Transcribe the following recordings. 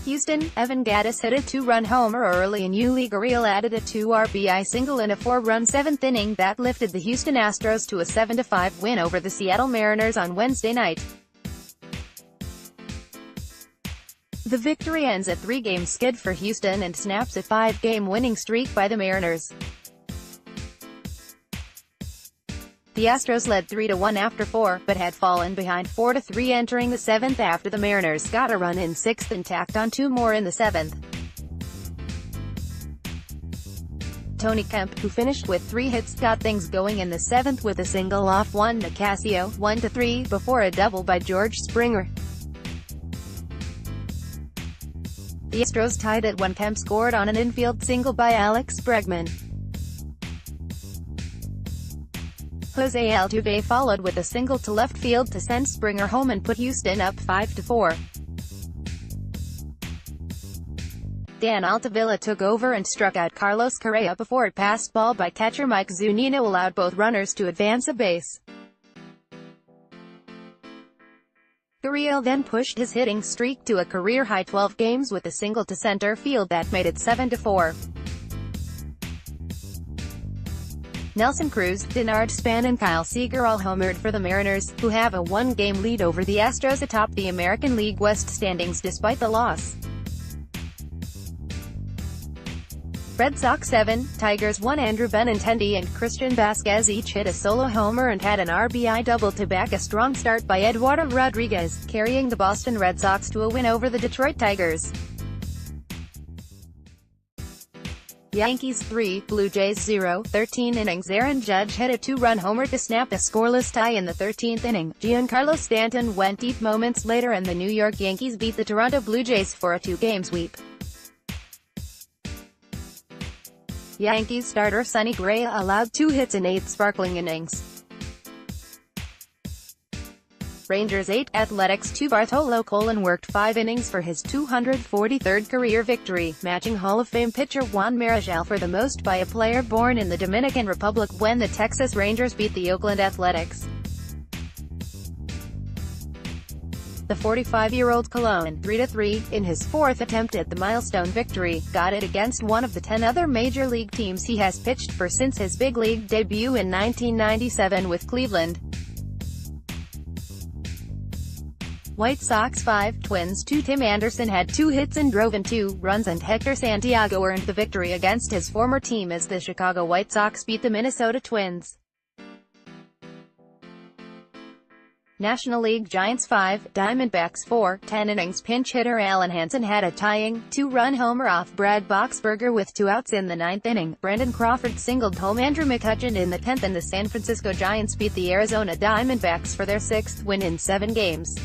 Houston, Evan Gattis hit a two-run homer early and Yuli Gurriel added a 2-RBI single in a 4-run seventh inning that lifted the Houston Astros to a 7-5 win over the Seattle Mariners on Wednesday night. The victory ends a three-game skid for Houston and snaps a five-game winning streak by the Mariners. The Astros led 3-1 after 4, but had fallen behind 4-3 entering the seventh after the Mariners got a run in sixth and tacked on two more in the seventh. Kemp, who finished with 3 hits, got things going in the seventh with a single off Juan Nicasio, 1-3, before a double by George Springer. The Astros tied it when Kemp scored on an infield single by Alex Bregman. Jose Altuve followed with a single to left field to send Springer home and put Houston up 5-4. Dan Altavilla took over and struck out Carlos Correa before a passed ball by catcher Mike Zunino allowed both runners to advance a base. Gurriel then pushed his hitting streak to a career-high 12 games with a single to center field that made it 7-4. Nelson Cruz, Denard Span and Kyle Seager all homered for the Mariners, who have a one-game lead over the Astros atop the American League West standings despite the loss. Red Sox 7, Tigers 1. Andrew Benintendi and Christian Vázquez each hit a solo homer and had an RBI double to back a strong start by Eduardo Rodriguez, carrying the Boston Red Sox to a win over the Detroit Tigers. Yankees 3, Blue Jays 0, 13 innings. Aaron Judge hit a two-run homer to snap a scoreless tie in the 13th inning. Giancarlo Stanton went deep moments later and the New York Yankees beat the Toronto Blue Jays for a two-game sweep. Yankees starter Sonny Gray allowed 2 hits in 8 sparkling innings. Rangers 8, Athletics 2. Bartolo Colon worked 5 innings for his 243rd career victory, matching Hall of Fame pitcher Juan Marichal for the most by a player born in the Dominican Republic when the Texas Rangers beat the Oakland Athletics. The 45-year-old Colon, 3-3, in his 4th attempt at the milestone victory, got it against one of the 10 other Major League teams he has pitched for since his big league debut in 1997 with Cleveland. White Sox 5, Twins 2. Tim Anderson had 2 hits and drove in 2 runs and Hector Santiago earned the victory against his former team as the Chicago White Sox beat the Minnesota Twins. National League Giants 5, Diamondbacks 4, 10 innings. Pinch hitter Alan Hansen had a tying 2-run homer off Brad Boxberger with 2 outs in the 9th inning. Brandon Crawford singled home Andrew McCutchen in the 10th and the San Francisco Giants beat the Arizona Diamondbacks for their 6th win in 7 games.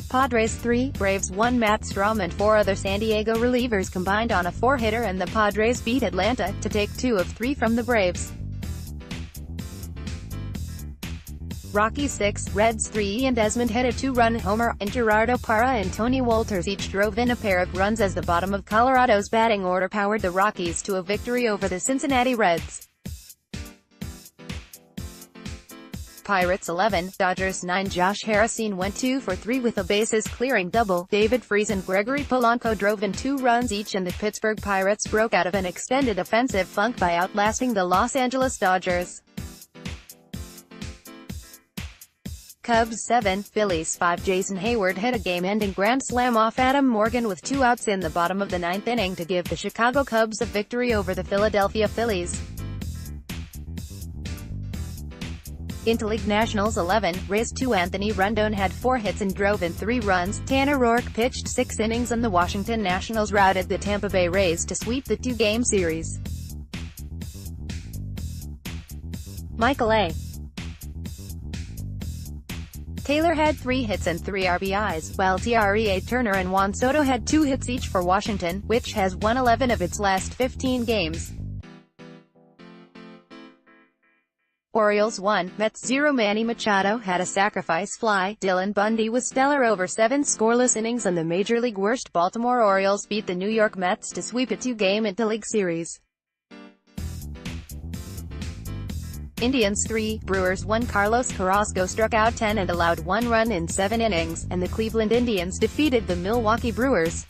Padres 3, Braves 1. Matt Strahm and 4 other San Diego relievers combined on a 4-hitter and the Padres beat Atlanta to take 2 of 3 from the Braves. Rockies 6, Reds 3. Ian Desmond hit a 2-run homer, and Gerardo Parra and Tony Wolters each drove in a pair of runs as the bottom of Colorado's batting order powered the Rockies to a victory over the Cincinnati Reds. Pirates 11, Dodgers 9. Josh Harrison went 2 for 3 with a bases-clearing double. David Freese and Gregory Polanco drove in 2 runs each and the Pittsburgh Pirates broke out of an extended offensive funk by outlasting the Los Angeles Dodgers. Cubs 7, Phillies 5. Jason Hayward hit a game-ending grand slam off Adam Morgan with 2 outs in the bottom of the 9th inning to give the Chicago Cubs a victory over the Philadelphia Phillies. Interleague Nationals 11, Rays 2. Anthony Rendon had 4 hits and drove in 3 runs. Tanner Roark pitched 6 innings and the Washington Nationals routed the Tampa Bay Rays to sweep the 2-game series. Michael A. Taylor had 3 hits and 3 RBIs, while Trea Turner and Juan Soto had 2 hits each for Washington, which has won 11 of its last 15 games. Orioles 1, Mets 0. Manny Machado had a sacrifice fly. Dylan Bundy was stellar over 7 scoreless innings and the Major League worst Baltimore Orioles beat the New York Mets to sweep a 2-game interleague series. Indians 3, Brewers 1. Carlos Carrasco struck out 10 and allowed 1 run in 7 innings, and the Cleveland Indians defeated the Milwaukee Brewers.